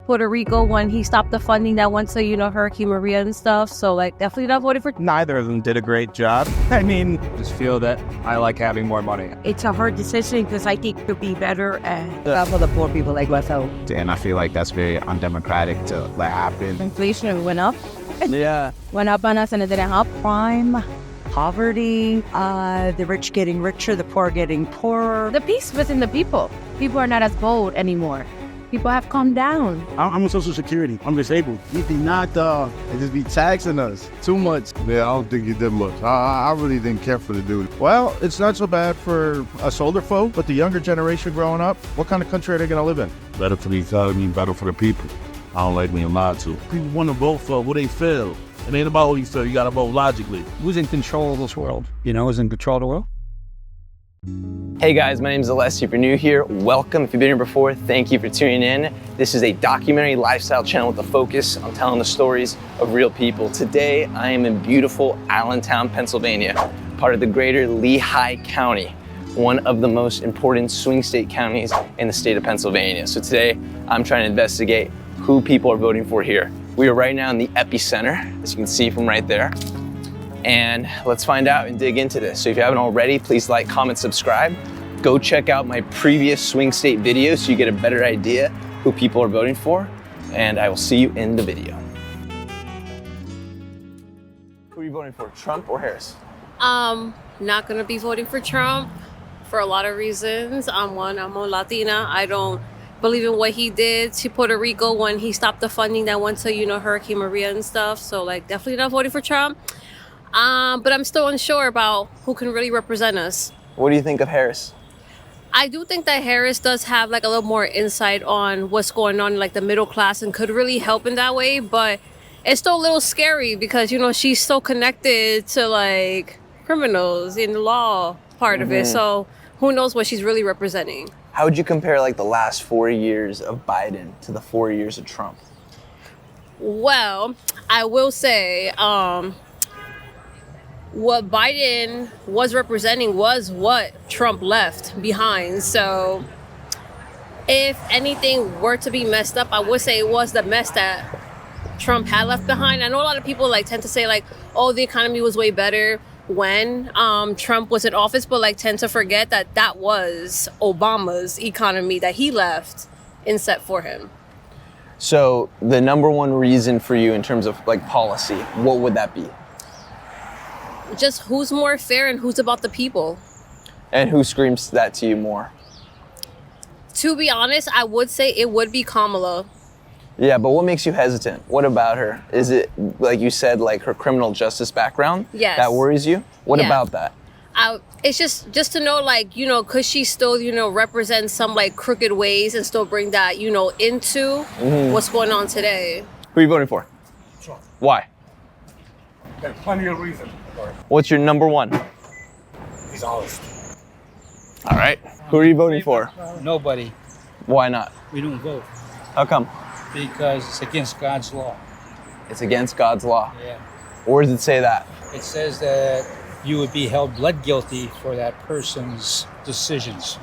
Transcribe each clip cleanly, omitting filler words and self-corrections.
Puerto Rico when he stopped the funding that went to, Hurricane Maria and stuff. So, definitely not voting for Trump. Neither of them did a great job. I mean, just feel that I like having more money. It's a hard decision because I think it could be better for the poor people like myself. And I feel like that's very undemocratic to let happen. Inflation went up. Yeah. Went up on us and it didn't help. Crime, poverty, the rich getting richer, the poor getting poorer. The peace within the people. People are not as bold anymore. People have calmed down. I'm on Social Security. I'm disabled. He did not, they just be taxing us too much. Yeah, I don't think he did much. I really didn't care for the dude. Well, it's not so bad for us older folk, but the younger generation growing up, what kind of country are they going to live in? Better for the economy, better for the people. I don't like being lied to. People want to vote for who they feel. It ain't about who you feel. You got to vote logically. Who's in control of this world? Who's in control of the world? Hey guys, my name is Alessi. If you're new here, welcome. If you've been here before, thank you for tuning in. This is a documentary lifestyle channel with a focus on telling the stories of real people. Today, I am in beautiful Allentown, Pennsylvania, part of the greater Lehigh County, one of the most important swing state counties in the state of Pennsylvania. So today, I'm trying to investigate who people are voting for here. We are right now in the epicenter, as you can see from right there. And let's find out and dig into this. So if you haven't already, please like, comment, subscribe. Go check out my previous swing state videos so you get a better idea who people are voting for. And I will see you in the video. Who are you voting for, Trump or Harris? Not gonna be voting for Trump for a lot of reasons. I'm a Latina. I don't believe in what he did to Puerto Rico when he stopped the funding that went to, Hurricane Maria and stuff. So definitely not voting for Trump. But I'm still unsure about who can really represent us. What do you think of Harris? I do think that Harris does have a little more insight on what's going on in the middle class and could really help in that way. But it's still a little scary because, she's so connected to criminals in the law part of it. So who knows what she's really representing. How would you compare the last 4 years of Biden to the 4 years of Trump? Well, I will say, what Biden was representing was what Trump left behind. So if anything were to be messed up, I would say it was the mess that Trump had left behind. I know a lot of people tend to say oh, the economy was way better when Trump was in office, but tend to forget that that was Obama's economy that he left and set for him. So the number one reason for you in terms of policy, what would that be? Just who's more fair and who's about the people. And who screams that to you more? To be honest, I would say it would be Kamala. Yeah, but what makes you hesitant? What about her? Is it, like you said, her criminal justice background? Yes. That worries you? What about that? It's just to know, could she still, represent some crooked ways and still bring that, into what's going on today? Who are you voting for? Trump. Why? There's plenty of reasons. What's your number one? He's honest. All right. Who are you voting for? Nobody. Why not? We don't vote. How come? Because it's against God's law. It's against God's law. Yeah. Where does it say that? It says that you would be held blood guilty for that person's decisions.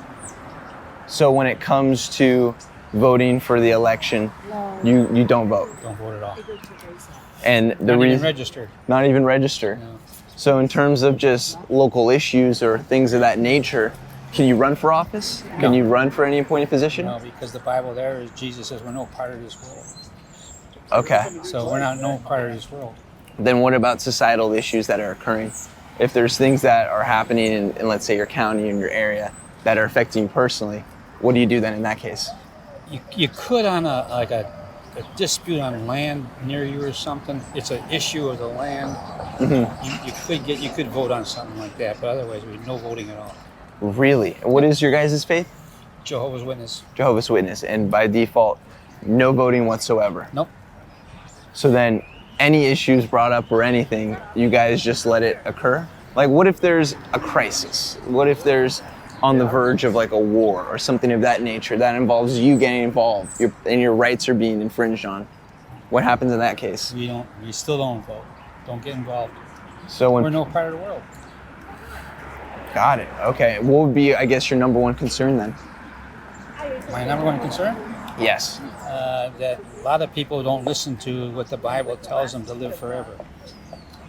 So when it comes to voting for the election, you don't vote? Don't vote at all. And the Not even registered. Not even registered? No. So in terms of just local issues or things of that nature, can you run for office? No. Can you run for any appointed position? No, because the Bible there is Jesus says we're no part of this world. Okay. So we're not no part of this world. Then what about societal issues that are occurring? If there's things that are happening in let's say your county and your area that are affecting you personally, what do you do then in that case? You could on a dispute on land near you or something. It's an issue of the land. You could vote on something like that, but otherwise there's no voting at all. Really? What is your guys' faith? Jehovah's Witness. Jehovah's Witness, and by default, no voting whatsoever. Nope. So then, any issues brought up or anything, you guys just let it occur? What if there's a crisis? What if there's on the verge of a war or something of that nature that involves you getting involved and your rights are being infringed on? What happens in that case? We still don't vote. Don't get involved. So we're no part of the world. Got it. Okay. What would be, I guess, your number one concern then? My number one concern? Yes. that a lot of people don't listen to what the Bible tells them to live forever.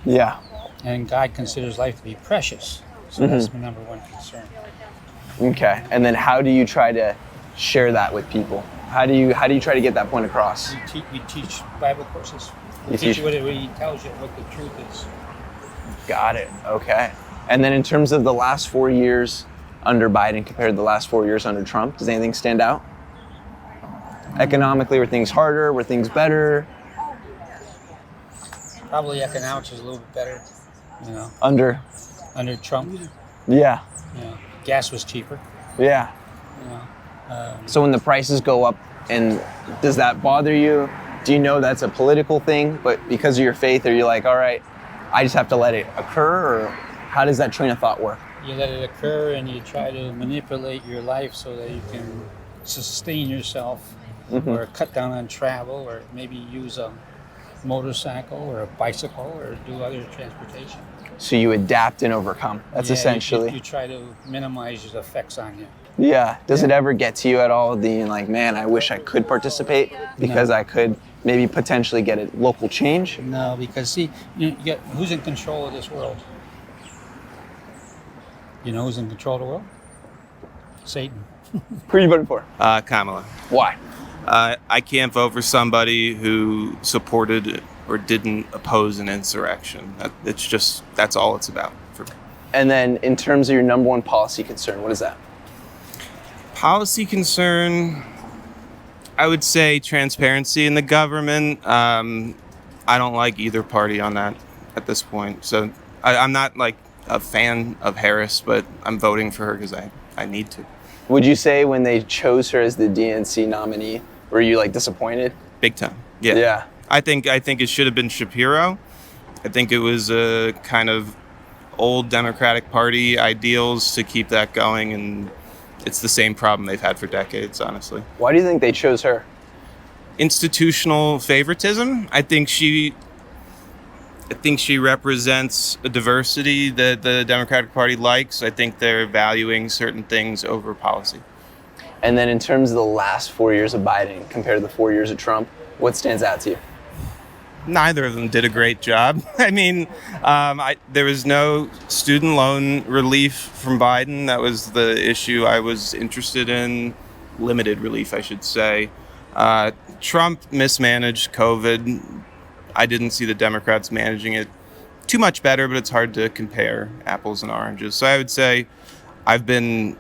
Yeah. And God considers life to be precious. So that's my number one concern. Okay. And then how do you try to share that with people? How do you try to get that point across? We teach Bible courses. We You teach teach- what he tells you, what the truth is. Got it. Okay. And then in terms of the last 4 years under Biden compared to the last 4 years under Trump, does anything stand out? Economically, were things harder? Were things better? Probably economics is a little bit better, you know. Under Trump, Yeah. you know, gas was cheaper, Yeah. you know. So when the prices go up, and does that bother you? Do you know that's a political thing, but because of your faith, are you like, all right, I just have to let it occur, or how does that train of thought work? You let it occur and you try to manipulate your life so that you can sustain yourself or cut down on travel or maybe use a motorcycle or a bicycle or do other transportation. So you adapt and overcome. That's essentially. You try to minimize the effects on you. Yeah. Does it ever get to you at all, being like, man, I wish I could participate because I could maybe potentially get a local change? No, because see, you get who's in control of this world? You know who's in control of the world? Satan. Who are you voting for? Kamala. Why? I can't vote for somebody who supported or didn't oppose an insurrection. That's all it's about for me. And then in terms of your number one policy concern, what is that? Policy concern, I would say transparency in the government. I don't like either party on that at this point. So I'm not like a fan of Harris, but I'm voting for her because I need to. Would you say when they chose her as the DNC nominee, were you like disappointed? Big time. Yeah. Yeah. I think it should have been Shapiro. I think it was a kind of old Democratic Party ideals to keep that going, and it's the same problem they've had for decades, honestly. Why do you think they chose her? Institutional favoritism. I think she represents a diversity that the Democratic Party likes. I think they're valuing certain things over policy. And then in terms of the last 4 years of Biden compared to the 4 years of Trump, what stands out to you? Neither of them did a great job. I mean, there was no student loan relief from Biden. That was the issue I was interested in. Limited relief, I should say. Trump mismanaged COVID. I didn't see the Democrats managing it too much better, but it's hard to compare apples and oranges. So I would say I've been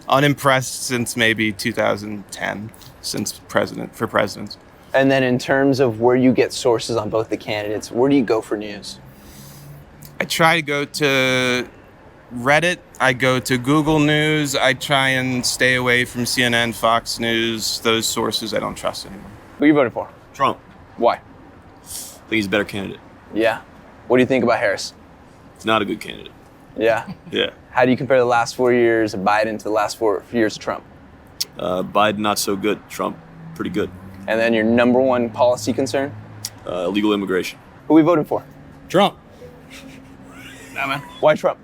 unimpressed since maybe 2010, since presidents. And then in terms of where you get sources on both the candidates, where do you go for news? I try to go to Reddit. I go to Google News. I try and stay away from CNN, Fox News, those sources I don't trust anymore. Who are you voting for? Trump. Why? I think he's a better candidate. Yeah. What do you think about Harris? He's not a good candidate. Yeah. Yeah. How do you compare the last 4 years of Biden to the last 4 years of Trump? Biden, not so good. Trump, pretty good. And then your number one policy concern? Illegal immigration. Who are we voting for? Trump. Nah, man. Why Trump?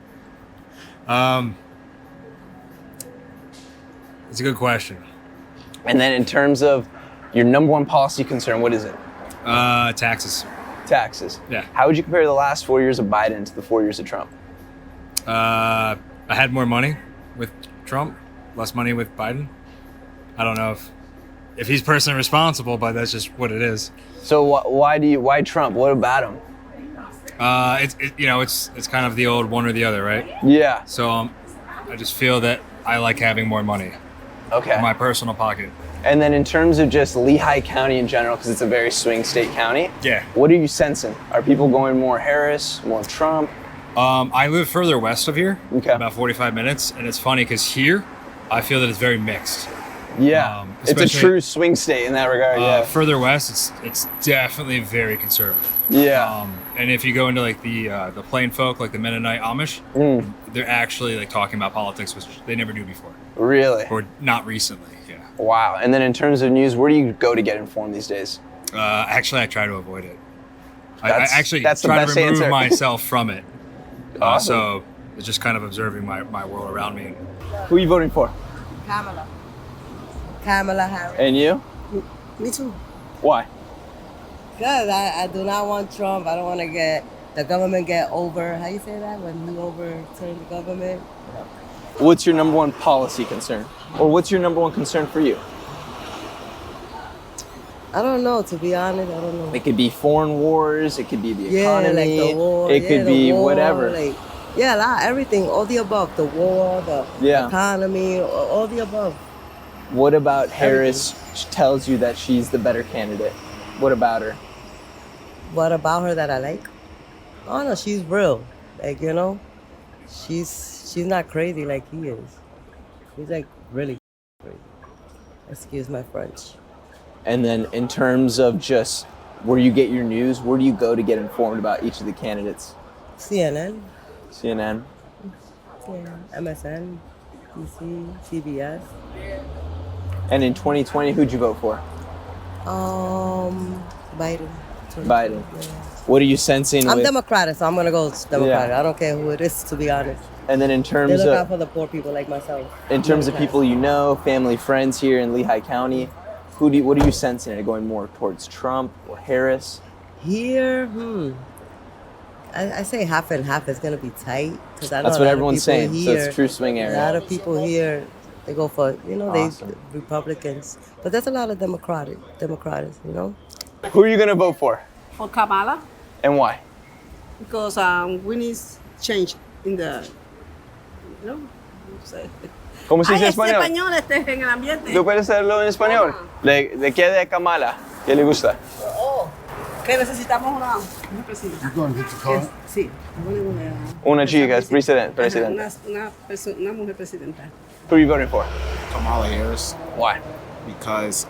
It's a good question. And then in terms of your number one policy concern, what is it? Taxes. Taxes. Yeah. How would you compare the last 4 years of Biden to the 4 years of Trump? I had more money with Trump, less money with Biden. I don't know if he's personally responsible, but that's just what it is. So why Trump? What about him? It's kind of the old one or the other, right? Yeah. So I just feel that I like having more money. Okay. In my personal pocket. And then in terms of just Lehigh County in general, because it's a very swing state county. Yeah. What are you sensing? Are people going more Harris, more Trump? I live further west of here, okay. About 45 minutes, and it's funny because here, I feel that it's very mixed. Yeah, it's a true swing state in that regard. Yeah. Further west, it's definitely very conservative. Yeah. And if you go into like the plain folk, like the Mennonite Amish, they're actually like talking about politics, which they never knew before. Really? Or not recently. Yeah. Wow. And then in terms of news, where do you go to get informed these days? Actually, I try to avoid it. I actually that's try the best to remove answer. myself from it. Awesome. So it's just kind of observing my world around me. Who are you voting for? Kamala Harris. And you? Me too. Why? Because I do not want Trump. I don't want to get the government get over. How you say that? When you overturn the government? What's your number one policy concern? Or what's your number one concern for you? I don't know, to be honest. I don't know. It could be foreign wars. It could be the economy. Like the war. It could be war, whatever. Like, yeah, a lot, everything. All the above. The war, the economy, all the above. What about Harris tells you that she's the better candidate? What about her? What about her that I like? Oh no, she's real. Like, you know, she's not crazy like he is. He's like really crazy. Excuse my French. And then in terms of just where you get your news, where do you go to get informed about each of the candidates? CNN. CNN. Yeah, MSN, DC, CBS. And in 2020, who'd you vote for? Biden. Biden. Yeah. What are you sensing? I'm with... Democratic, so I'm gonna go Democratic. I don't care who it is, to be honest. And then in terms they look of out for the poor people like myself. In terms of people you know, family, friends here in Lehigh County, what are you sensing? Are you going more towards Trump or Harris? Here, I say half and half. It's gonna be tight because I know that's what everyone's saying. Here, so it's true swing area. A lot of people here, they go for they Republicans, but there's a lot of Democrats. You know. Who are you gonna vote for? For Kamala. And why? Because we need change in the, ¿Cómo se dice en español? español? En el ambiente. ¿Tú puedes hacerlo en español? ¿De qué de Kamala? ¿Qué le gusta? Que necesitamos una presidenta. Sí. Una chica, es presidente. Una mujer presidenta. Who are you voting for? Kamala Harris. Why? Because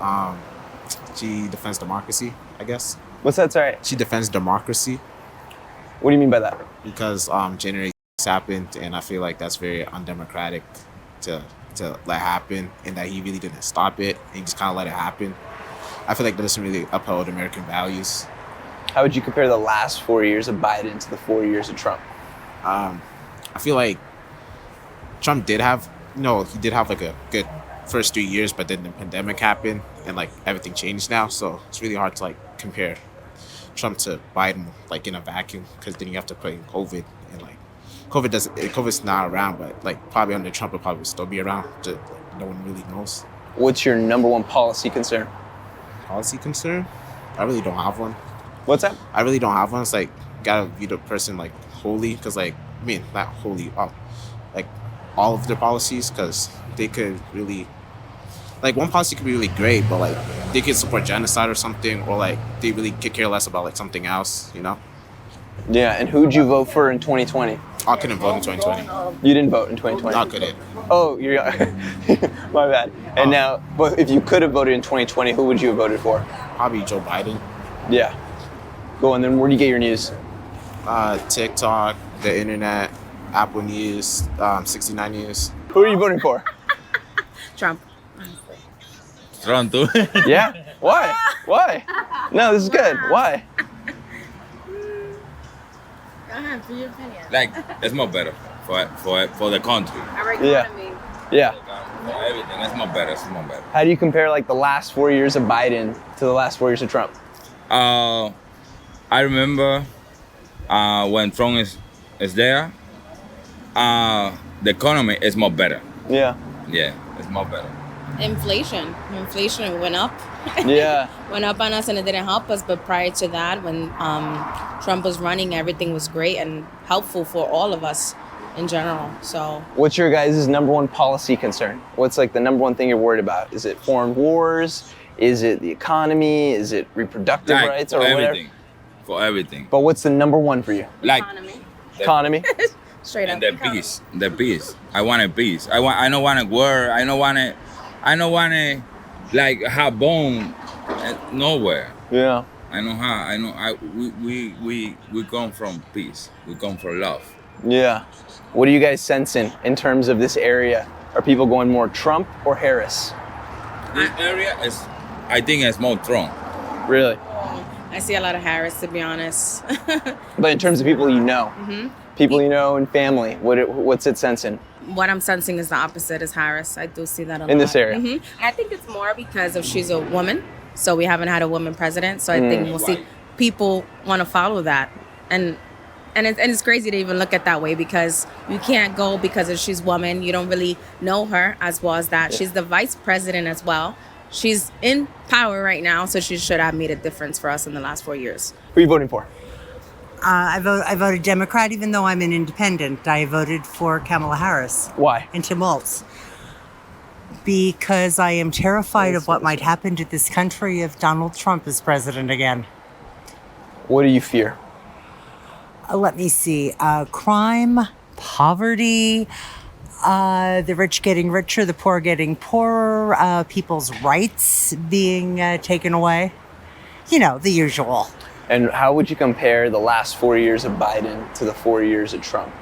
she defends democracy, I guess. What's that, sorry? She defends democracy. What do you mean by that? Because January happened, and I feel like that's very undemocratic to let happen, and that he really didn't stop it, and he just kind of let it happen. I feel like that doesn't really uphold American values. How would you compare the last 4 years of Biden to the 4 years of Trump? I feel like Trump did have like a good first 3 years, but then the pandemic happened and like everything changed now, so it's really hard to like compare Trump to Biden like in a vacuum, because then you have to put in COVID, and like COVID's not around, but like probably under Trump it probably will still be around, just like, no one really knows. What's your number one policy concern? Policy concern? I really don't have one. What's that? I really don't have one. It's like gotta view the person like wholly, because like not wholly, like all of their policies, because they could really, like one policy could be really great, but like they could support genocide or something, or like they really could care less about like something else, you know? Yeah, and who'd you vote for in 2020? I couldn't vote in 2020. You didn't vote in 2020? I couldn't. Oh, you're my bad. And now, but if you could have voted in 2020, who would you have voted for? Probably Joe Biden. Yeah. Go on, then where do you get your news? TikTok, the internet, Apple News, 69 News. Who are you voting for? Trump. Trump too? Yeah? Why? Why? No, this is good. Why? Go ahead, for your opinion. Like, it's more better for the country. Yeah. Yeah. For everything, it's more better. It's more better. How do you compare like the last 4 years of Biden to the last 4 years of Trump? I remember when Trump is there, the economy is more better. Yeah. Yeah, it's more better. Inflation went up. Yeah. Went up on us and it didn't help us. But prior to that, when Trump was running, everything was great and helpful for all of us in general. So what's your guys' number one policy concern? What's like the number one thing you're worried about? Is it foreign wars? Is it the economy? Is it reproductive rights or whatever? For everything. But what's the number one for you? Like economy. Straight up. And the peace. I want peace. I don't want a war. I don't want to like have bomb nowhere. Yeah. We come from peace. We come from love. Yeah. What are you guys sensing in terms of this area? Are people going more Trump or Harris? This area is, I think, it's more Trump. Really? I see a lot of Harris, to be honest. But in terms of people you know, people you know and family, what's it sensing? What I'm sensing is the opposite is Harris. I do see that a lot. In this area? I think it's more because she's a woman. So we haven't had a woman president. So I think we'll see people want to follow that. And it's crazy to even look at that way because you can't go because she's woman. You don't really know her as well as that. She's the vice president as well. She's in power right now, so she should have made a difference for us in the last 4 years. Who are you voting for? I voted Democrat, even though I'm an independent. I voted for Kamala Harris. Why? And Tim Walz. Because I am terrified of what might happen to this country if Donald Trump is president again. What do you fear? Let me see. Crime, poverty, the rich getting richer, the poor getting poorer, people's rights being taken away. You know, the usual. And how would you compare the last 4 years of Biden to the 4 years of Trump?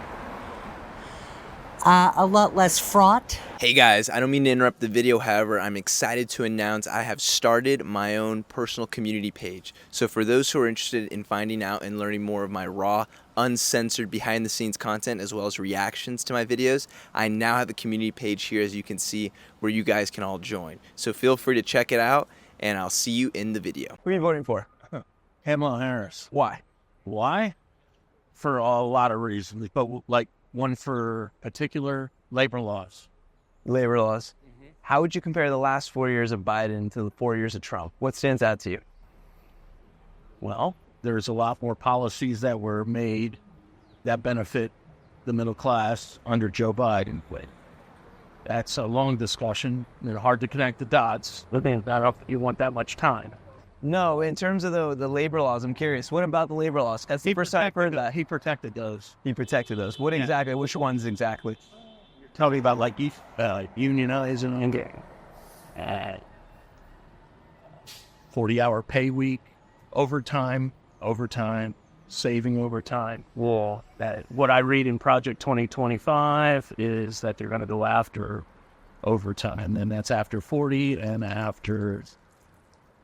A lot less fraught. Hey guys, I don't mean to interrupt the video, however, I'm excited to announce I have started my own personal community page. So for those who are interested in finding out and learning more of my raw, uncensored behind the scenes content as well as reactions to my videos, I now have a community page here as you can see where you guys can all join. So feel free to check it out and I'll see you in the video. Who are you voting for? Kamala Harris. Why? Why? For a lot of reasons, but like one for particular labor laws. Labor laws. How would you compare the last 4 years of Biden to the 4 years of Trump? What stands out to you? Well, there's a lot more policies that were made that benefit the middle class under Joe Biden. That's a long discussion. It's hard to connect the dots. I don't know if you want that much time. No, in terms of the labor laws, I'm curious. What about the labor laws? That's the first time I've heard that. He protected those. He protected those. What exactly? Which ones exactly? You're talking about like unionizing, 40-hour pay week, overtime, saving overtime. Whoa. What I read in Project 2025 is that they're going to go after overtime, and that's after 40 and after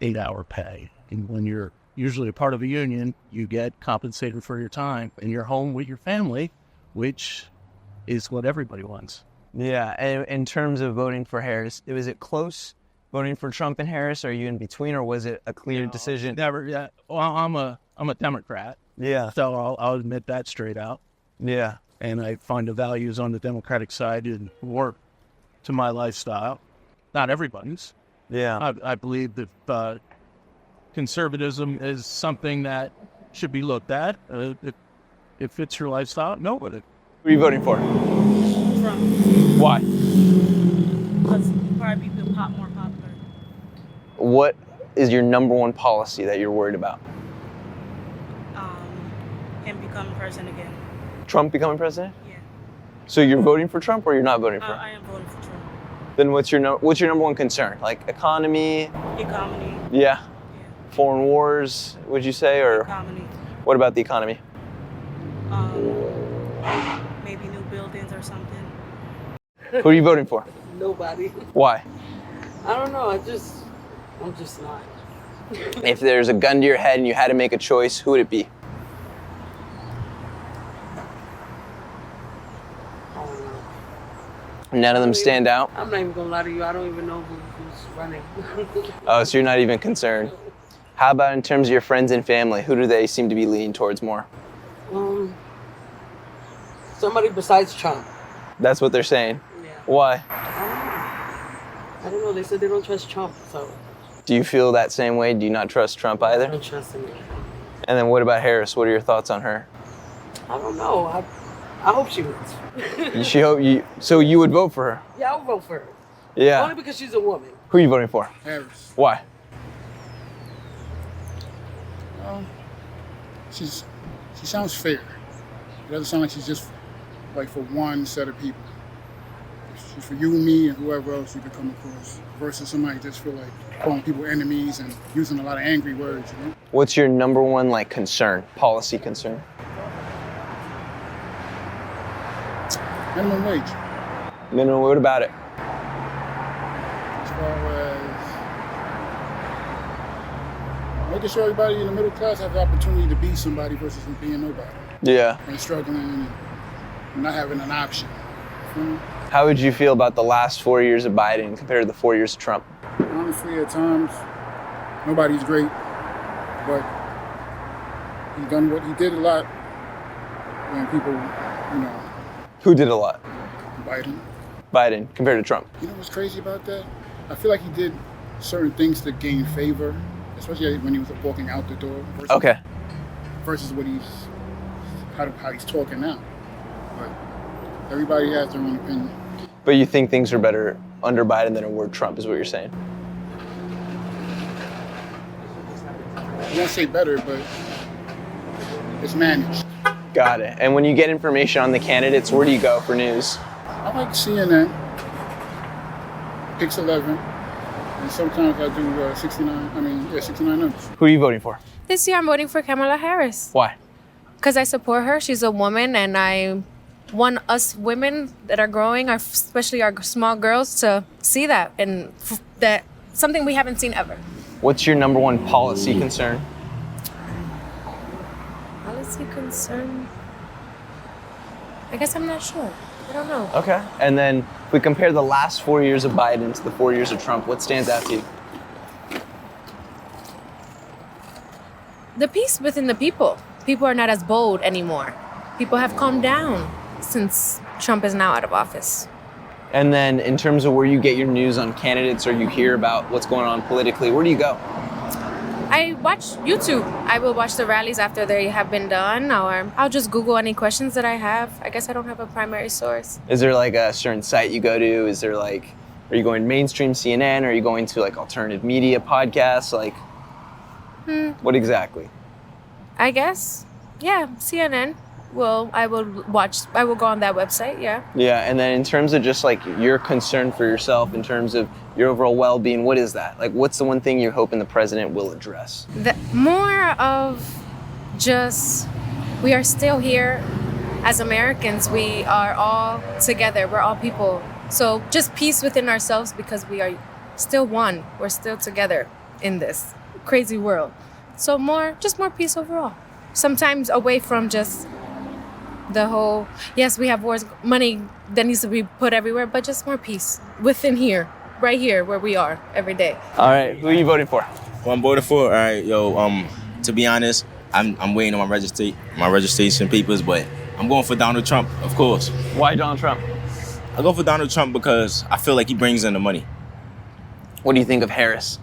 8-hour pay. And when you're usually a part of a union, you get compensated for your time and you're home with your family, which is what everybody wants. Yeah, and in terms of voting for Harris, was it close voting for Trump and Harris? Are you in between, or was it a clear decision? Never. Yeah. Well, I'm a Democrat. Yeah. So I'll admit that straight out. Yeah. And I find the values on the Democratic side and work to my lifestyle. Not everybody's. Yeah. I believe that conservatism is something that should be looked at. It fits your lifestyle. No, but it. Who are you voting for? Trump. Why? Because probably be more popular. What is your number one policy that you're worried about? Him becoming president again. Trump becoming president? Yeah. So you're voting for Trump, or you're not voting for him? I am voting for Trump. Then what's your number one concern? Like economy? Economy. Yeah. Foreign wars, would you say, or? Economy. What about the economy? Maybe new buildings or something. Who are you voting for? Nobody. Why? I don't know. I'm just not. If there's a gun to your head and you had to make a choice, who would it be? None of them stand out? I'm not even gonna lie to you. I don't even know who's running. Oh, so you're not even concerned. How about in terms of your friends and family? Who do they seem to be leaning towards more? Somebody besides Trump. That's what they're saying? Yeah. Why? I don't know. They said they don't trust Trump, so. Do you feel that same way? Do you not trust Trump either? I don't trust him. And then what about Harris? What are your thoughts on her? I don't know. I hope she wins. So you would vote for her? Yeah, I'll vote for her. Yeah. Only because she's a woman. Who are you voting for? Harris. Why? She sounds fair. It doesn't sound like she's just like for one set of people. She's for you and me and whoever else you could come across, versus somebody just feel like calling people enemies and using a lot of angry words, you know? What's your number one concern, policy concern? Minimum wage. Minimum, what about it? As far as making sure everybody in the middle class have the opportunity to be somebody versus being nobody. Yeah. And struggling and not having an option. How would you feel about the last 4 years of Biden compared to the 4 years of Trump? Honestly, at times, Nobody's great, but he did a lot when people, Who did a lot? Biden. Compared to Trump. You know what's crazy about that? I feel like he did certain things to gain favor, especially when he was walking out the door. Versus what how he's talking now. But everybody has their own opinion. But you think things are better under Biden than were Trump, is what you're saying? I won't say better, but it's managed. Got it. And when you get information on the candidates, where do you go for news? I like CNN, Pix 11, and sometimes I do 69 Numbers. Who are you voting for? This year I'm voting for Kamala Harris. Why? Because I support her. She's a woman, and I want us women that are growing, especially our small girls, to see that, and that something we haven't seen ever. What's your number one policy concern? Policy concern? I guess I'm not sure. I don't know. Okay. And then if we compare the last 4 years of Biden to the 4 years of Trump, what stands out to you? The peace within the people. People are not as bold anymore. People have calmed down since Trump is now out of office. And then in terms of where you get your news on candidates or you hear about what's going on politically, where do you go? I watch YouTube. I will watch the rallies after they have been done, or I'll just Google any questions that I have. I guess I don't have a primary source. Is there like a certain site you go to? Is there like, are you going mainstream CNN? Are you going to like alternative media podcasts? Like, what exactly? I guess, yeah, CNN. Well, I will go on that website, yeah. Yeah, and then in terms of just like your concern for yourself, in terms of your overall well-being, what is that? Like, what's the one thing you're hoping the president will address? More of just, we are still here as Americans. We are all together. We're all people. So just peace within ourselves, because we are still one. We're still together in this crazy world. So more peace overall. Sometimes away from just the whole, yes, we have wars, money that needs to be put everywhere, but just more peace within here, right here where we are every day. All right, who are you voting for? Who I'm voting for? All right, to be honest, I'm waiting on my registration papers, but I'm going for Donald Trump, of course. Why Donald Trump? I go for Donald Trump because I feel like he brings in the money. What do you think of Harris?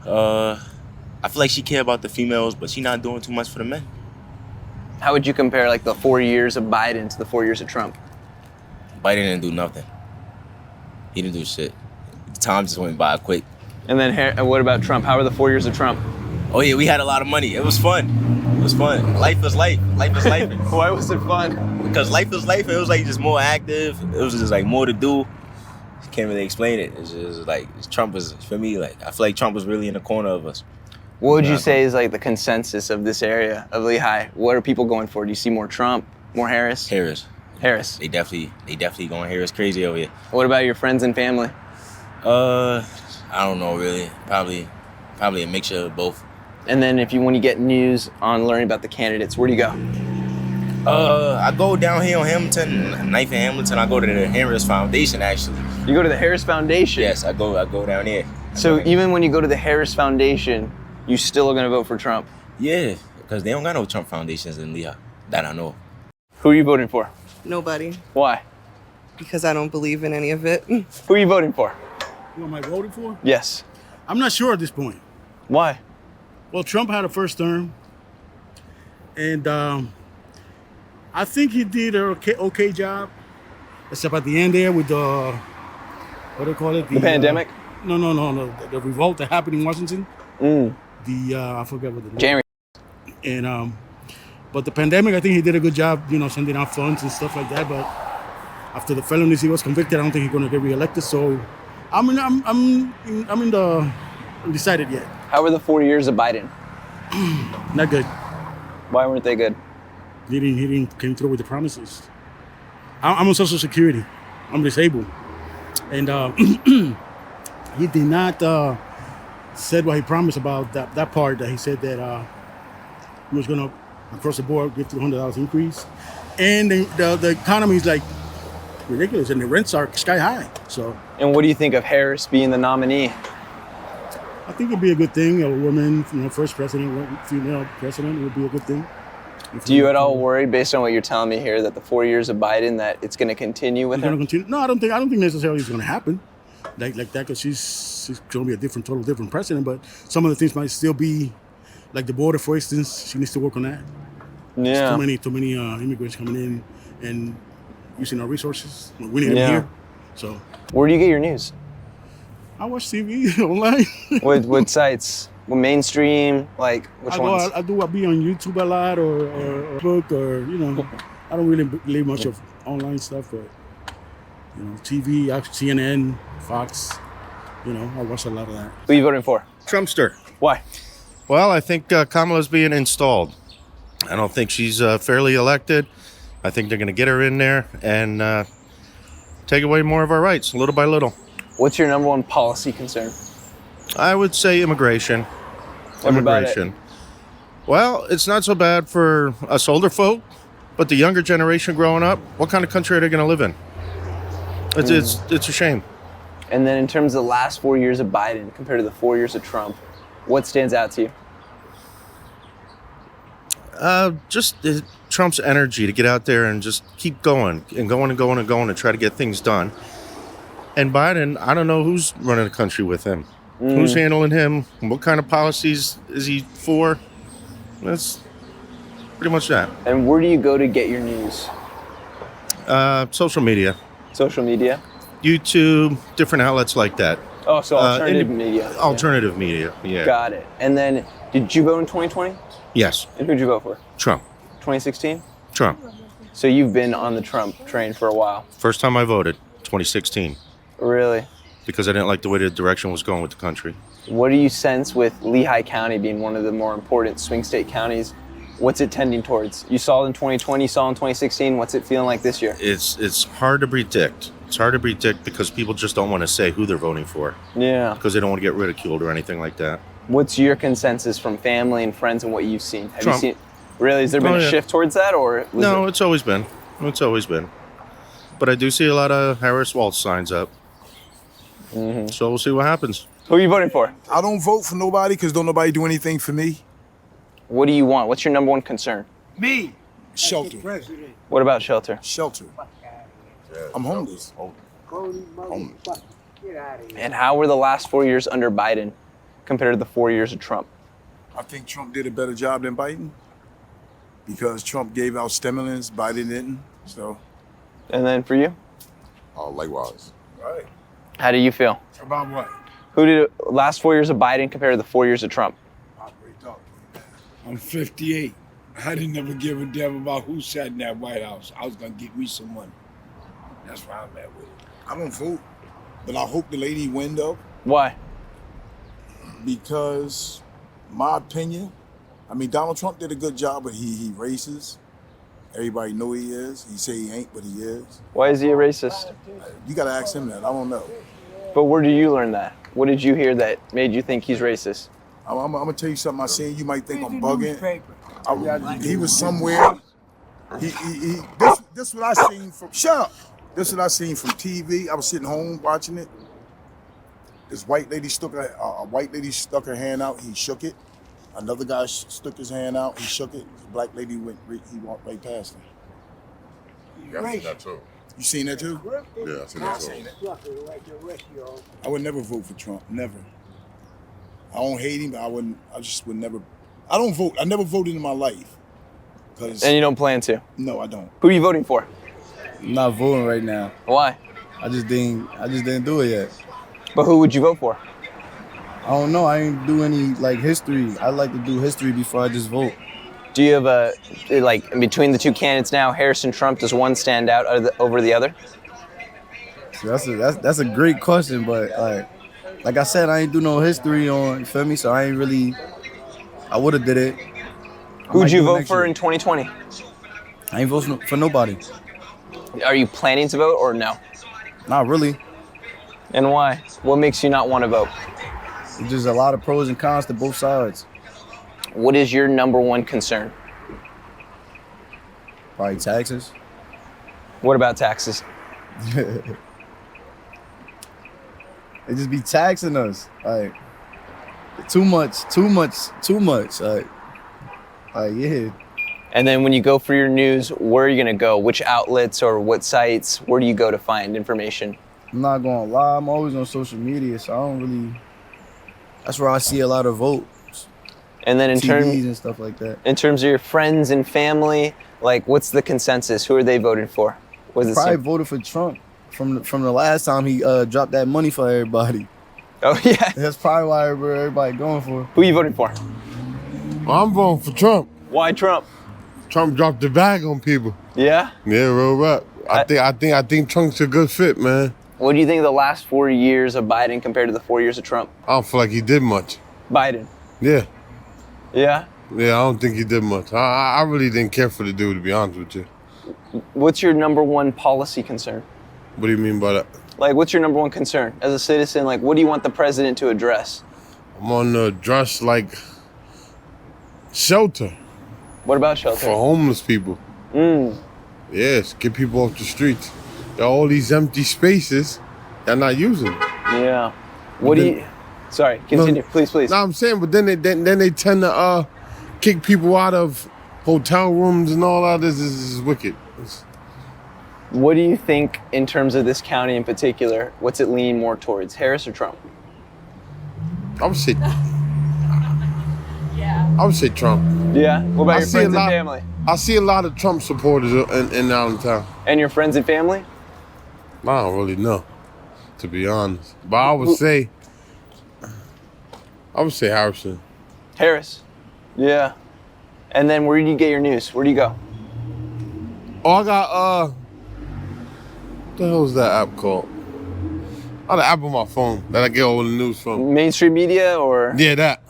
I feel like she care about the females, but she not doing too much for the men. How would you compare like the 4 years of Biden to the 4 years of Trump? Biden didn't do nothing. He didn't do shit. The time just went by quick. And then what about Trump? How were the 4 years of Trump? Oh yeah, we had a lot of money. It was fun. Life is life. Life is life. Why was it fun? Because life is life. It was like just more active. It was just like more to do. Can't really explain it. It's just like Trump was, for me, like I feel like Trump was really in the corner of us. What would you say is like the consensus of this area of Lehigh? What are people going for? Do you see more Trump, more Harris? Harris. They definitely going Harris crazy over here. What about your friends and family? I don't know really. Probably a mixture of both. And then when you get news on learning about the candidates, where do you go? I go down here on Hamilton, 9th and Hamilton. I go to the Harris Foundation actually. You go to the Harris Foundation? Yes, I go down there. So even when you go to the Harris Foundation, you still are gonna vote for Trump? Yeah, because they don't got no Trump foundations in Lehigh that I know. Who are you voting for? Nobody. Why? Because I don't believe in any of it. Who are you voting for? Who am I voting for? Yes. I'm not sure at this point. Why? Well, Trump had a first term, and I think he did an okay job, except at the end there with the, what do they call it? The pandemic? No. The revolt that happened in Washington. I forget what the name. January. And but the pandemic, I think he did a good job, sending out funds and stuff like that. But after the felonies he was convicted, I don't think he's going to get reelected. So I'm undecided yet. How were the 4 years of Biden? Not good. Why weren't they good? He didn't came through with the promises. I'm on Social Security. I'm disabled, and he did not said what he promised about that part that he said that he was gonna across the board give $200 increase, and the economy is like ridiculous, and the rents are sky high. So. And what do you think of Harris being the nominee? I think it'd be a good thing. A woman, first president, female president would be a good thing. Do you at all worry, based on what you're telling me here, that the 4 years of Biden, that it's going to continue with him? No, I don't think necessarily it's going to happen like that, because she's going to be a total different president. But some of the things might still be, like the border, for instance. She needs to work on that. Yeah. There's too many immigrants coming in and using our resources. We need them here. So. Where do you get your news? I watch TV online. What sites? Well, mainstream, like which ones? I'll be on YouTube a lot or book or I don't really believe much of online stuff, but TV, CNN, Fox, I watch a lot of that. Who are you voting for? Trumpster. Why? Well, I think Kamala's being installed. I don't think she's fairly elected. I think they're going to get her in there and take away more of our rights, little by little. What's your number one policy concern? I would say immigration. What about it? Well, it's not so bad for us older folk, but the younger generation growing up, what kind of country are they going to live in? It's a shame. And then in terms of the last 4 years of Biden compared to the 4 years of Trump, what stands out to you? Just Trump's energy to get out there and just keep going and going and going and going and try to get things done. And Biden, I don't know who's running the country with him. Who's handling him? What kind of policies is he for? That's pretty much that. And where do you go to get your news? Social media. Social media? YouTube, different outlets like that. Oh, so alternative media. Alternative media, yeah. Got it. And then, did you vote in 2020? Yes. And who'd you vote for? Trump. 2016? Trump. So you've been on the Trump train for a while. First time I voted, 2016. Really? Because I didn't like the way the direction was going with the country. What do you sense with Lehigh County being one of the more important swing state counties? What's it tending towards? You saw it in 2020, you saw it in 2016. What's it feeling like this year? It's hard to predict. It's hard to predict because people just don't want to say who they're voting for. Yeah. Because they don't want to get ridiculed or anything like that. What's your consensus from family and friends and what you've seen? Have Trump. you seen? Really? Has there been a shift towards that, or No, it's always been. It's always been. But I do see a lot of Harris Waltz signs up. So we'll see what happens. Who are you voting for? I don't vote for nobody because don't nobody do anything for me. What do you want? What's your number one concern? Me. Shelter. What about shelter? Shelter. I'm homeless. And how were the last 4 years under Biden compared to the 4 years of Trump? I think Trump did a better job than Biden because Trump gave out stimulants, Biden didn't. So. And then for you? Likewise. Right. How do you feel? About what? Who did last 4 years of Biden compared to the 4 years of Trump? I'm 58. I didn't never give a damn about who sat in that White House. I was gonna get me some money. That's why I'm at with it. I don't vote, but I hope the lady win though. Why? Because, my opinion, I mean, Donald Trump did a good job, but he racist. Everybody know he is. He say he ain't, but he is. Why is he a racist? You gotta ask him that. I don't know. But where did you learn that? What did you hear that made you think he's racist? I'm gonna tell you something I said. You might think I'm bugging. He was somewhere. This what I seen from. Shut up. This what I seen from TV. I was sitting home watching it. This white lady stuck her hand out. He shook it. Another guy stuck his hand out. He shook it. The black lady he walked right past him. You seen that too? You seen that too? Yeah, I seen that too. I would never vote for Trump. Never. I don't hate him, but I just would never. I don't vote. I never voted in my life. And you don't plan to? No, I don't. Who are you voting for? I'm not voting right now. Why? I just didn't do it yet. But who would you vote for? I don't know. I ain't do any history. I like to do history before I just vote. Do you have between the two candidates now, Harris and Trump, does one stand out over the other? So that's a great question, but like I said, I ain't do no history on, you feel me? So I would have did it. Who'd you vote for in 2020? I ain't voting for nobody. Are you planning to vote or no? Not really. And why? What makes you not want to vote? There's just a lot of pros and cons to both sides. What is your number one concern? Probably taxes. What about taxes? They just be taxing us. too much. Like yeah. And then when you go for your news, where are you gonna go? Which outlets or what sites? Where do you go to find information? I'm not gonna lie, I'm always on social media, so I don't really. That's where I see a lot of votes. And then in TVs and stuff like that. In terms of your friends and family, like what's the consensus? Who are they voting for? Was it probably voted for Trump from the last time he dropped that money for everybody. Oh yeah. That's probably why everybody going for. Who are you voting for? Well, I'm voting for Trump. Why Trump? Trump dropped the bag on people. Yeah? Yeah, real rap. I think Trump's a good fit, man. What do you think of the last 4 years of Biden compared to the 4 years of Trump? I don't feel like he did much. Biden. Yeah. Yeah? Yeah, I don't think he did much. I really didn't care for the dude, to be honest with you. What's your number one policy concern? What do you mean by that? Like, what's your number one concern as a citizen? Like, what do you want the president to address? I'm on the address, like, shelter. What about shelter? For homeless people. Yes, get people off the streets. There are all these empty spaces they're not using. Yeah. What do you... Sorry, continue, please. No, I'm saying, but then they tend to kick people out of hotel rooms and all that. This is wicked. What do you think in terms of this county in particular? What's it lean more towards, Harris or Trump? I would say Trump. Yeah? What about your friends and family? I see a lot of Trump supporters in Allentown. And your friends and family? I don't really know, to be honest. But I would say Harrison. Harris? Yeah. And then where do you get your news? Where do you go? Oh, I got, what the hell is that app called? I got an app on my phone that I get all the news from. Mainstream media or? Yeah, that.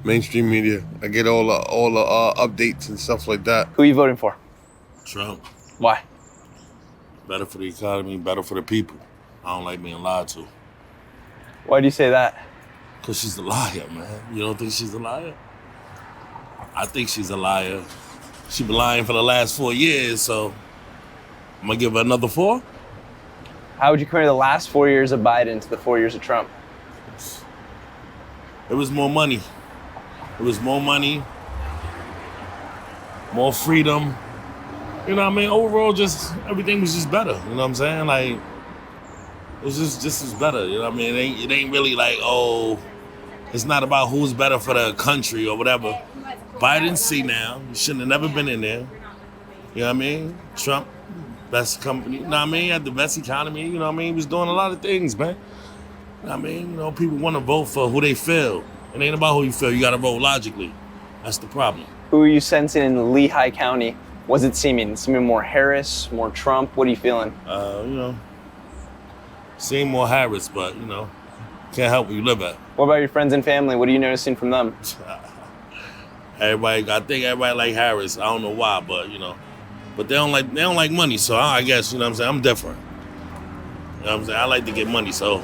Mainstream media. I get all the updates and stuff like that. Who are you voting for? Trump. Why? Better for the economy, better for the people. I don't like being lied to. Why do you say that? Because she's a liar, man. You don't think she's a liar? I think she's a liar. She's been lying for the last 4 years, so I'm going to give her another 4. How would you compare the last 4 years of Biden to the 4 years of Trump? It was more money. It was more money, more freedom. You know what I mean? Overall, just everything was just better. You know what I'm saying? Like, it was just as better. You know what I mean? It ain't really like, oh, it's not about who's better for the country or whatever. Biden see now. You shouldn't have never been in there. You know what I mean? Trump, best company. You know what I mean? Had the best economy. You know what I mean? He was doing a lot of things, man. You know what I mean? You know, people want to vote for who they feel. It ain't about who you feel. You got to vote logically. That's the problem. Who are you sensing in Lehigh County? What's it seeming? Seeming more Harris, more Trump? What are you feeling? You know, seeing more Harris, but, you know, can't help where you live at. What about your friends and family? What are you noticing from them? I think everybody like Harris. I don't know why, but, you know. But they don't like money, so I guess, you know what I'm saying? I'm different. You know what I'm saying? I like to get money, so